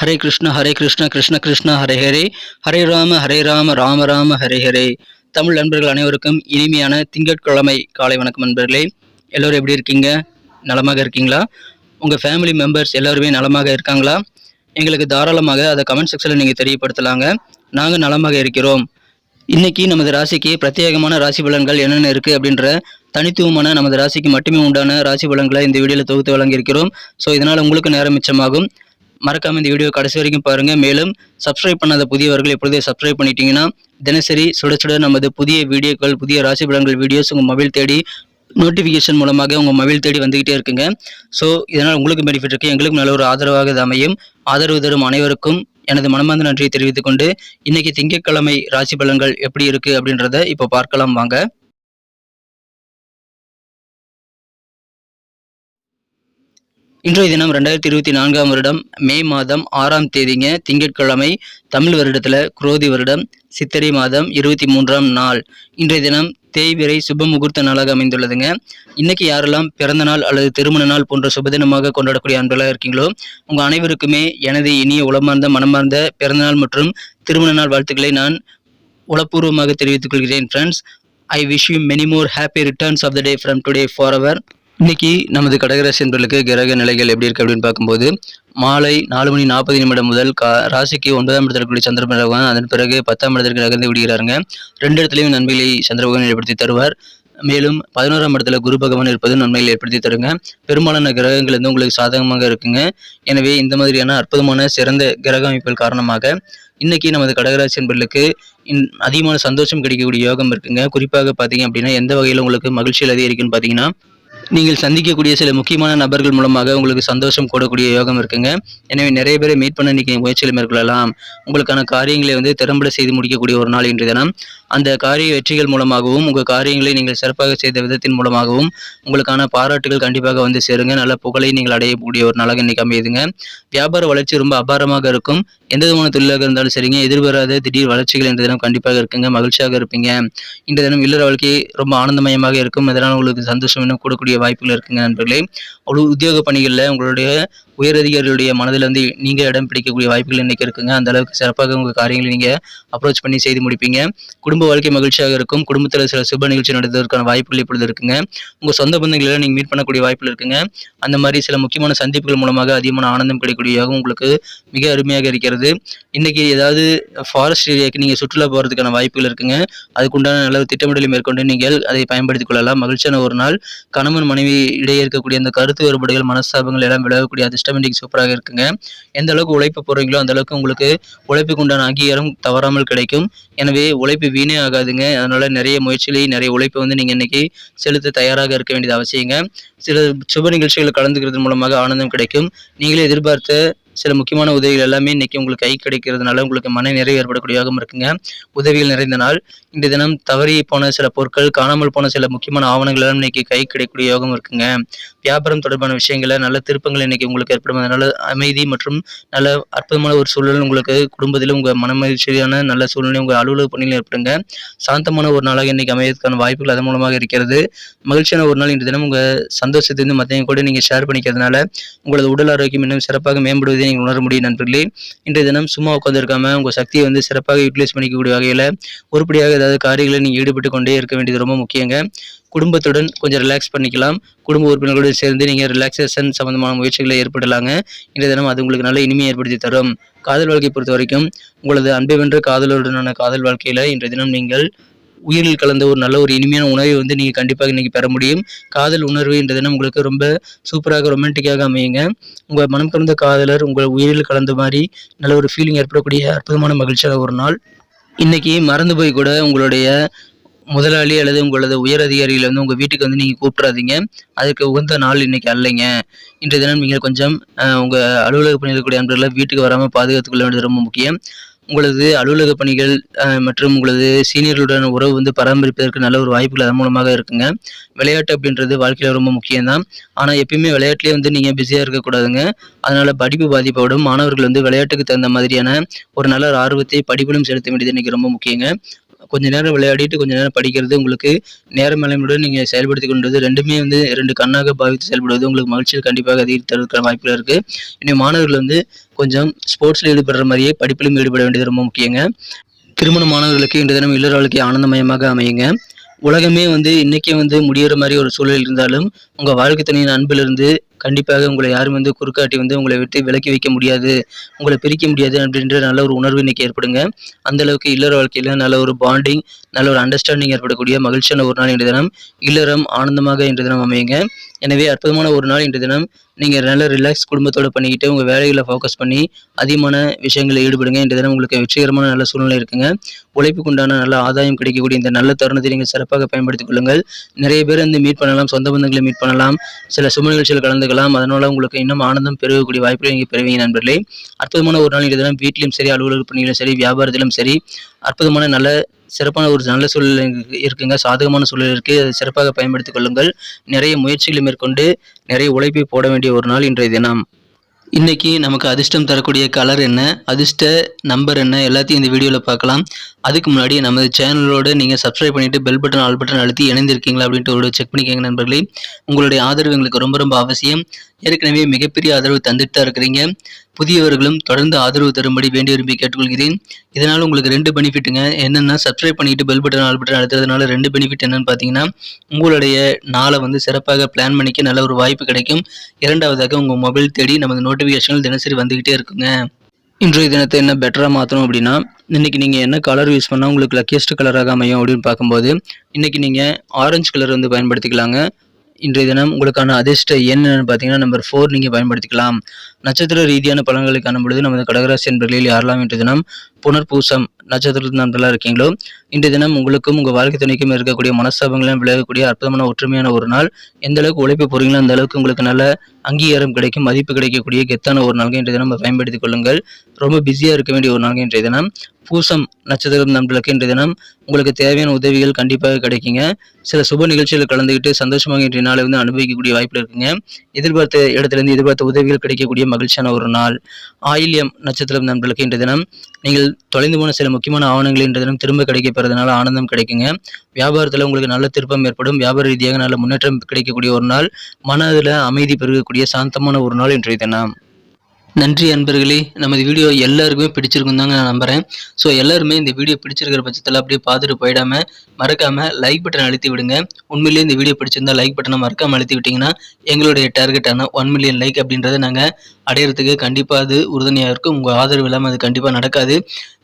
ஹரே கிருஷ்ண கிருஷ்ண கிருஷ்ண ஹரே ஹரே, ஹரே ராம ராம ராம ஹரே ஹரே. தமிழ் நண்பர்கள் அனைவருக்கும் இனிமையான திங்கட்கிழமை காலை வணக்கம் நண்பர்களே. எல்லோரும் எப்படி இருக்கீங்க? நலமாக இருக்கீங்களா? உங்கள் ஃபேமிலி மெம்பர்ஸ் எல்லாருமே நலமாக இருக்காங்களா? எங்களுக்கு தாராளமாக அதை கமெண்ட் செக்ஷனில் நீங்கள் தெரியப்படுத்தலாங்க. நாங்கள் நலமாக இருக்கிறோம். இன்னைக்கு நமது ராசிக்கு பிரத்யேகமான ராசி பலன்கள் என்னென்ன இருக்குது அப்படின்ற தனித்துவமான நமது ராசிக்கு மட்டுமே உண்டான ராசி பலன்களை இந்த வீடியோவில் தொகுத்து வழங்கியிருக்கிறோம். ஸோ இதனால் உங்களுக்கு நேரம் மிச்சமாகும். மறக்காம இந்த வீடியோ கடைசி வரைக்கும் பாருங்க. மேலும் சப்ஸ்கிரைப் பண்ணாத புதியவர்கள் எப்பொழுதே சப்ஸ்கிரைப் பண்ணிட்டீங்கன்னா தினசரி சுட சுட நமது புதிய வீடியோக்கள், புதிய ராசி பலன்கள் வீடியோஸ் உங்கள் மொபைல் தேடி நோட்டிஃபிகேஷன் மூலமாக உங்கள் மொபைல் தேடி வந்துகிட்டே இருக்குங்க. ஸோ இதனால் உங்களுக்கு பெனிஃபிட் இருக்குது, எங்களுக்கும் நல்ல ஒரு ஆதரவாக இது அமையும். ஆதரவு தரும் அனைவருக்கும் எனது மனமார்ந்த நன்றியை தெரிவித்துக் கொண்டு இன்னைக்கு திங்கட்கிழமை ராசி பலன்கள் எப்படி இருக்கு அப்படின்றத இப்போ பார்க்கலாம் வாங்க. இன்றைய தினம் 2024 வருடம் மே மாதம் 6ஆம் தேதிங்க, திங்கட்கிழமை. தமிழ் வருடத்தில் குரோதி வருடம் சித்திரை மாதம் 23ஆம் நாள். இன்றைய தினம் தேய்பிறை சுப முகூர்த்த நாளாக அமைந்துள்ளதுங்க. இன்னைக்கு யாரெல்லாம் பிறந்த நாள் அல்லது திருமண நாள் போன்ற சுபதினமாக கொண்டாடக்கூடிய அன்பர்களாக இருக்கீங்களோ உங்கள் அனைவருக்குமே எனது இனிய உளமார்ந்த மனமார்ந்த பிறந்தநாள் மற்றும் திருமண நாள் வாழ்த்துக்களை நான் உளப்பூர்வமாக தெரிவித்துக் கொள்கிறேன். Friends, I wish you many more happy returns of the day from today forever. இன்னைக்கு நமது கடகராசி என்பர்களுக்கு கிரக நிலைகள் எப்படி இருக்கு அப்படின்னு பார்க்கும்போது மாலை 4:40 முதல் ராசிக்கு 9ஆம் இடத்தில் கூடிய சந்திர பகவான், அதன் பிறகு 10ஆம் இடத்திற்கு நகர்ந்து விடுகிறாருங்க. 2 இடத்துலையும் நன்மைகளை சந்திர பகவான் ஏற்படுத்தி தருவார். மேலும் 11ஆம் இடத்துல குரு பகவான் இருப்பது நன்மைகளை ஏற்படுத்தி தருங்க. பெரும்பாலான கிரகங்கள் வந்து உங்களுக்கு சாதகமாக இருக்குங்க. எனவே இந்த மாதிரியான அற்புதமான சிறந்த கிரக அமைப்புகள் காரணமாக இன்னைக்கு நமது கடகராசி என்பர்களுக்கு அதிகமான சந்தோஷம் கிடைக்கக்கூடிய யோகம் இருக்குங்க. குறிப்பாக பார்த்தீங்க அப்படின்னா எந்த வகையில் உங்களுக்கு மகிழ்ச்சியில் அதிகரிக்குன்னு பார்த்தீங்கன்னா நீங்கள் சந்திக்கக்கூடிய சில முக்கியமான நபர்கள் மூலமாக உங்களுக்கு சந்தோஷம் கூடக்கூடிய யோகம் இருக்குங்க. எனவே நிறைய பேரை மீட் பண்ண இன்னைக்கு முயற்சியில் மேற்கொள்ளலாம். உங்களுக்கான காரியங்களை வந்து திறம்பட செய்து முடிக்கக்கூடிய ஒரு நாள் இன்றைய தினம். அந்த காரிய வெற்றிகள் மூலமாகவும் உங்கள் காரியங்களை நீங்கள் சிறப்பாக செய்த விதத்தின் மூலமாகவும் உங்களுக்கான பாராட்டுகள் கண்டிப்பாக வந்து சேருங்க. நல்ல புகழை நீங்கள் அடையக்கூடிய ஒரு நாளாக இன்னைக்கு அமையுதுங்க. வியாபார வளர்ச்சி ரொம்ப அபாரமாக இருக்கும். எந்த விதமான தொழிலாக இருந்தாலும் சரிங்க, எதிர்பாராத திடீர் வளர்ச்சிகள் இன்றைய தினம் கண்டிப்பாக இருக்குங்க. மகிழ்ச்சியாக இருப்பீங்க. இன்றைய தினம் இல்லற வாழ்க்கை ரொம்ப ஆனந்தமயமாக இருக்கும். அதனால் உங்களுக்கு சந்தோஷம் இன்னும் கூடக்கூடிய வாய்ப்புகள் இருக்குங்க நண்பர்களே. உத்தியோக பணிகளில் உங்களுடைய உயரதிகாரிகளுடைய மனதில் வந்து நீங்கள் இடம் பிடிக்கக்கூடிய வாய்ப்புகள் இன்னைக்கு இருக்குங்க. அந்த அளவுக்கு சிறப்பாக உங்கள் காரியங்களை நீங்கள் அப்ரோச் பண்ணி செய்து முடிப்பீங்க. குடும்ப வாழ்க்கை மகிழ்ச்சியாக இருக்கும். குடும்பத்தில் சில சுப நிகழ்ச்சி நடத்துவதற்கான வாய்ப்புகள் இப்பொழுது இருக்குங்க. உங்கள் சொந்த பந்தங்களை நீங்கள் மீட் பண்ணக்கூடிய வாய்ப்புகள் இருக்குங்க. அந்த மாதிரி சில முக்கியமான சந்திப்புகள் மூலமாக அதிகமான ஆனந்தம் கிடைக்கக்கூடிய யோகம் உங்களுக்கு மிக அருமையாக இருக்கிறது. இன்னைக்கு ஏதாவது ஃபாரஸ்ட் ஏரியாவுக்கு நீங்கள் சுற்றுலா போகிறதுக்கான வாய்ப்புகள் இருக்குங்க. அதுக்குண்டான நல்ல திட்டமிடலை மேற்கொண்டு நீங்கள் அதை பயன்படுத்திக் கொள்ளலாம். மகிழ்ச்சியான ஒரு நாள். கணவன் மனைவி இடையே இருக்கக்கூடிய அந்த கருத்து வேறுபாடுகள், மனஸ்தாபங்கள் எல்லாம் விலகக்கூடிய அதிர்ஷ்டம் இன்னைக்கு சூப்பராக இருக்குங்க. எந்த அளவுக்கு உழைப்பு போடுறீங்களோ அந்த அளவுக்கு உங்களுக்கு உழைப்புக்கு உண்டான அங்கீகாரம் தவறாமல் கிடைக்கும். எனவே உழைப்பு வீணே ஆகாதுங்க. அதனால நிறைய முயற்சிகளை, நிறைய உழைப்பை வந்து நீங்க இன்னைக்கு செலுத்த தயாராக இருக்க வேண்டியது அவசியங்க. சில சுப நிகழ்ச்சிகளை கலந்துக்கிறது மூலமாக ஆனந்தம் கிடைக்கும். நீங்களே எதிர்பார்த்த சில முக்கியமான உதவிகள் எல்லாமே இன்னைக்கு உங்களுக்கு கை கிடைக்கிறதுனால உங்களுக்கு மன நிறைவு ஏற்படக்கூடிய யோகம் இருக்குங்க. உதவிகள் நிறைந்த நாள். இந்த தினம் தவறி போன சில பொருட்கள், காணாமல் போன சில முக்கியமான ஆவணங்கள் எல்லாம் இன்னைக்கு கை கிடைக்கக்கூடிய யோகம் இருக்குங்க. வியாபாரம் தொடர்பான விஷயங்கள நல்ல திருப்பங்கள் இன்னைக்கு உங்களுக்கு ஏற்படும். அதனால அமைதி மற்றும் நல்ல அற்புதமான ஒரு சூழல் உங்களுக்கு குடும்பத்திலும் உங்கள் மன மகிழ்ச்சியான நல்ல சூழ்நிலை உங்கள் அலுவலக பணியில் ஏற்படுங்க. சாந்தமான ஒரு நாளாக இன்னைக்கு அமைவதற்கான வாய்ப்புகள் அதன் மூலமாக இருக்கிறது. மகிழ்ச்சியான ஒரு நாள். இன்று தினம் உங்கள் சந்தோஷத்தை வந்து மற்றவங்க கூட நீங்கள் ஷேர் பண்ணிக்கிறதுனால உங்களது உடல் ஆரோக்கியம் இன்னும் சிறப்பாக மேம்படுவதை நீங்கள் உணர முடியும் நண்பர்களே. இன்றைய தினம் சும்மா உட்காந்துருக்காம உங்கள் சக்தியை வந்து சிறப்பாக யூட்டிலைஸ் பண்ணிக்கக்கூடிய வகையில் உருப்படியாக ஏதாவது காரியங்களை நீங்கள் ஈடுபட்டு கொண்டே இருக்க வேண்டியது ரொம்ப முக்கியங்க. குடும்பத்துடன் கொஞ்சம் ரிலாக்ஸ் பண்ணிக்கலாம். குடும்ப உறுப்பினர்களுடன் சேர்ந்து நீங்கள் ரிலாக்ஸேஷன் சம்பந்தமான முயற்சிகளை ஏற்படலாங்க. இன்றைய தினம் அது உங்களுக்கு நல்ல இனிமையை ஏற்படுத்தி தரும். காதல் வாழ்க்கை பொறுத்த வரைக்கும் உங்களது அன்பை வென்ற காதலுடனான காதல் வாழ்க்கையில் இன்றைய தினம் நீங்கள் உயிரில் கலந்த ஒரு நல்ல ஒரு இனிமையான உணவை வந்து நீங்கள் கண்டிப்பாக இன்னைக்கு பெற முடியும். காதல் உணர்வு இன்றைய தினம் உங்களுக்கு ரொம்ப சூப்பராக ரொமான்டிக்காக அமையுங்க. உங்கள் மனம் கலந்த காதலர் உங்கள் உயிரில் கலந்த மாதிரி நல்ல ஒரு ஃபீலிங் ஏற்படக்கூடிய அற்புதமான மகிழ்ச்சியான ஒரு நாள். இன்னைக்கு மறந்து போய் கூட உங்களுடைய முதலாளி அல்லது உங்களது உயர் அதிகாரிகளை வந்து உங்கள் வீட்டுக்கு வந்து நீங்கள் கூப்பிட்றாதீங்க. அதுக்கு உகந்த நாள் இன்னைக்கு அல்லைங்க. இன்றைய தினம் நீங்கள் கொஞ்சம் உங்கள் அலுவலக பணியில் இருக்கக்கூடிய நண்பர்களை வீட்டுக்கு வராமல் பாதுகாத்துக் கொள்ள வேண்டியது ரொம்ப முக்கியம். உங்களது அலுவலக பணிகள் மற்றும் உங்களது சீனியர்களுடன் உறவு வந்து பராமரிப்பதற்கு நல்ல ஒரு வாய்ப்புகள் அதன் மூலமாக இருக்குங்க. விளையாட்டு அப்படின்றது வாழ்க்கையில் ரொம்ப முக்கியம்தான். ஆனால் எப்பயுமே விளையாட்டுலேயே வந்து நீங்கள் பிஸியாக இருக்கக்கூடாதுங்க. அதனால் படிப்பு பாதிப்போடும். மாணவர்கள் வந்து விளையாட்டுக்கு தகுந்த மாதிரியான ஒரு நல்ல ஆர்வத்தை படிப்பிலும் செலுத்த வேண்டியது இன்றைக்கி ரொம்ப முக்கியங்க. கொஞ்ச நேரம் விளையாடிட்டு கொஞ்ச நேரம் படிக்கிறது உங்களுக்கு நேர மேலாண்மையுடன் நீங்கள் செயல்படுத்தி கொண்டது ரெண்டுமே வந்து 2 கண்ணாக பாவித்து செயல்படுவது உங்களுக்கு மகிழ்ச்சியில் கண்டிப்பாக அதிகரித்ததற்கான வாய்ப்புகள் இருக்குது. இனி மாணவர்கள் வந்து கொஞ்சம் ஸ்போர்ட்ஸில் ஈடுபடுற மாதிரியே படிப்பிலும் ஈடுபட வேண்டியது ரொம்ப முக்கியங்க. திருமண மாணவர்களுக்கு இன்றைய தினம் இல்லற வாழ்க்கை ஆனந்தமயமாக அமையுங்க. உலகமே வந்து இன்னைக்கே வந்து முடியிற மாதிரி ஒரு சூழல் இருந்தாலும் உங்கள் வாழ்க்கை துணையின் அன்பிலிருந்து கண்டிப்பாக உங்களை யாரும் வந்து குறுக்காட்டி வந்து உங்களை விட்டு விலக்கி வைக்க முடியாது, உங்களை பிரிக்க முடியாது அப்படின்ற நல்ல ஒரு உணர்வு இன்னைக்கு ஏற்படுங்க. அந்த அளவுக்கு இல்லற வாழ்க்கையில் நல்ல ஒரு பாண்டிங், நல்ல ஒரு அண்டர்ஸ்டாண்டிங் ஏற்படக்கூடிய மகிழ்ச்சியான ஒரு நாள் இன்றைய தினம். இல்லறம் ஆனந்தமாக இன்றைய தினம் அமையுங்க. எனவே அற்புதமான ஒரு நாள் இன்றைய தினம். நீங்கள் நல்ல ரிலாக்ஸ் குடும்பத்தோடு பண்ணிக்கிட்டு உங்கள் வேலைகளை ஃபோக்கஸ் பண்ணி அதிகமான விஷயங்களில் ஈடுபடுங்க. இன்றைய தினம் உங்களுக்கு வெற்றிகரமான நல்ல சூழ்நிலை இருக்குங்க. உழைப்புக்குண்டான நல்ல ஆதாயம் கிடைக்கக்கூடிய இந்த நல்ல தருணத்தை நீங்கள் சிறப்பாக பயன்படுத்திக் கொள்ளுங்கள். நிறைய பேர் வந்து மீட் பண்ணலாம், சொந்த பந்தங்களை மீட் பண்ணலாம், சில சும நிகழ்ச்சியில் கலந்துக்கலாம். அதனால உங்களுக்கு இன்னும் ஆனந்தம் பெருகக்கூடிய வாய்ப்புகளை நீங்கள் பெறுவீங்க நண்பர்களே. அற்புதமான ஒரு நாள் இன்றைய தினம். வீட்டிலும் சரி, அலுவலக பணியிலும் சரி, வியாபாரத்திலும் சரி அற்புதமான நல்ல சிறப்பான ஒரு நல்ல சூழல் இருக்குங்க. சாதகமான சூழல் இருக்குது. அதை சிறப்பாக பயன்படுத்திக் கொள்ளுங்கள். நிறைய முயற்சிகளை மேற்கொண்டு நிறைய உழைப்பை போட வேண்டிய ஒரு நாள் இன்றைய தினம். இன்னைக்கு நமக்கு அதிர்ஷ்டம் தரக்கூடிய கலர் என்ன, அதிர்ஷ்ட நம்பர் என்ன, எல்லாத்தையும் இந்த வீடியோவில் பார்க்கலாம். அதுக்கு முன்னாடி நமது சேனலோடு நீங்கள் சப்ஸ்கிரைப் பண்ணிவிட்டு பெல் பட்டன் ஆல் பட்டன் அழுத்தி இணைந்திருக்கீங்களா அப்படின்ட்டு ஒரு செக் பண்ணிக்கோங்க நண்பர்களே. உங்களுடைய ஆதரவு எங்களுக்கு ரொம்ப ரொம்ப அவசியம். ஏற்கனவே மிகப்பெரிய ஆதரவு தந்துட்டு தான் இருக்கிறீங்க. புதியவர்களும் தொடர்ந்து ஆதரவு தரும்படி வேண்டி விரும்பி கேட்டுக்கொள்கிறேன். இதனால் உங்களுக்கு 2 பெனிஃபிட்டுங்க. என்னென்னா, சப்ஸ்கிரைப் பண்ணிட்டு பெல் பட்டன் ஆல் பட்டன் அழுத்துறதுனால 2 பெனிஃபிட் என்னென்னு பார்த்தீங்கன்னா, உங்களுடைய நாளை வந்து சிறப்பாக பிளான் பண்ணிக்க நல்ல ஒரு வாய்ப்பு கிடைக்கும். இரண்டாவதாக உங்கள் மொபைல் தேடி நமது நோட்டிஃபிகேஷன்கள் தினசரி வந்துக்கிட்டே இருக்குங்க. இன்றைய தினத்தை என்ன பெட்டராக மாற்றணும் அப்படின்னா, இன்றைக்கி நீங்கள் என்ன கலர் யூஸ் பண்ணால் உங்களுக்கு லக்கியஸ்ட் கலராக அமையும் அப்படின்னு பார்க்கும்போது, இன்றைக்கி நீங்கள் ஆரஞ்சு கலர் வந்து பயன்படுத்திக்கலாங்க. இன்றைய தினம் உங்களுக்கான அதிர்ஷ்ட எண் பார்த்தீங்கன்னா நம்பர் 4 நீங்கள் பயன்படுத்திக்கலாம். நட்சத்திர ரீதியான பலன்களை காணும் பொழுது நமது கடகராசி என்பர்களில் யாரெல்லாம் இன்றைய தினம் புனர்பூசம் நட்சத்திரத்தில் நண்பர்களாக இருக்கீங்களோ, இன்றைய தினம் உங்களுக்கும் உங்கள் வாழ்க்கை துணைக்கும் இருக்கக்கூடிய மனஸ்தாபங்களும் விலகக்கூடிய அற்புதமான ஒற்றுமையான ஒரு நாள். எந்த அளவுக்கு உழைப்பு போகிறீங்களோ அந்த அளவுக்கு உங்களுக்கு நல்ல அங்கீகாரம் கிடைக்கும், மதிப்பு கிடைக்கக்கூடிய கெத்தான ஒரு நாள்கள் இன்றைய தினம் பயன்படுத்திக் கொள்ளுங்கள். ரொம்ப பிஸியாக இருக்க வேண்டிய ஒரு நாள்கள் இன்றைய தினம். பூசம் நட்சத்திரம் நண்பர்களுக்கு இன்றைய தினம் உங்களுக்கு தேவையான உதவிகள் கண்டிப்பாக கிடைக்குங்க. சில சுப நிகழ்ச்சிகள் கலந்துக்கிட்டு சந்தோஷமாக இன்றைய நாளை வந்து அனுபவிக்கக்கூடிய வாய்ப்பு இருக்குங்க. எதிர்பார்த்த இடத்துலேருந்து எதிர்பார்த்த உதவிகள் கிடைக்கக்கூடிய மகிழ்ச்சியான ஒரு நாள். ஆயில்யம் நட்சத்திரம் நண்பர்களுக்கு இன்றைய தினம் நீங்கள் தொலைந்து போன சில முக்கியமான ஆவணங்கள் இன்றைய தினம் திரும்ப கிடைக்கப்பெறதுனால ஆனந்தம் கிடைக்குங்க. வியாபாரத்தில் உங்களுக்கு நல்ல திருப்பம் ஏற்படும். வியாபார ரீதியாக நல்ல முன்னேற்றம் கிடைக்கக்கூடிய ஒரு நாள். மனதில் அமைதி பெருகக்கூடிய சாந்தமான ஒரு நாள் இன்றைய தினம். நன்றி அன்பர்களே. நமது வீடியோ எல்லாருக்குமே பிடிச்சிருக்கும் தாங்க நான் நம்புகிறேன். ஸோ எல்லாருமே இந்த வீடியோ பிடிச்சிருக்கிற பட்சத்தில் அப்படியே பார்த்துட்டு போயிடாமல் மறக்காமல் லைக் பட்டன் அழுத்தி விடுங்க. உண்மையிலேயே இந்த வீடியோ பிடிச்சிருந்தா லைக் பட்டனை மறக்காமல் அழுத்தி விட்டிங்கன்னா எங்களுடைய டார்கெட்டான 1 மில்லியன் லைக் அப்படின்றத நாங்கள் அடையிறதுக்கு கண்டிப்பாக அது உறுதுணையாக இருக்கும். உங்கள் ஆதரவு இல்லாமல் அது கண்டிப்பாக நடக்காது.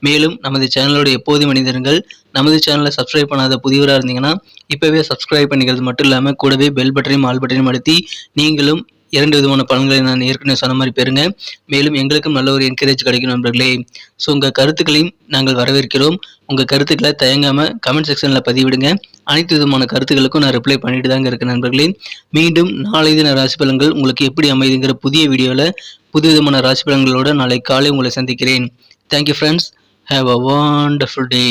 மேலும் நமது சேனலோட எப்போதும் மனிதர்கள் நமது சேனலை சப்ஸ்கிரைப் பண்ணாத புதியவராக இருந்தீங்கன்னா இப்போவே சப்ஸ்கிரைப் பண்ணிக்கிறது மட்டும் இல்லாமல் கூடவே பெல் பட்டனையும் ஆல் பட்டனையும் அழுத்தி நீங்களும் 2 விதமான பலன்களை நான் ஏற்கனவே சொன்ன மாதிரி பெறுங்க. மேலும் எங்களுக்கும் நல்ல ஒரு என்கரேஜ் கிடைக்கும் நண்பர்களே. ஸோ உங்கள் கருத்துக்களையும் நாங்கள் வரவேற்கிறோம். உங்கள் கருத்துக்களை தயங்காமல் கமெண்ட் செக்ஷனில் பதிவிடுங்க. அனைத்து விதமான கருத்துக்களுக்கும் நான் ரிப்ளை பண்ணிட்டு தாங்க இருக்கேன் நண்பர்களே. மீண்டும் நாளை தின ராசி பலன்கள் உங்களுக்கு எப்படி அமைதுங்கிற புதிய வீடியோவில் புது விதமான ராசி பலன்களோடு நாளை காலை உங்களை சந்திக்கிறேன். Thank you friends. Have a wonderful day.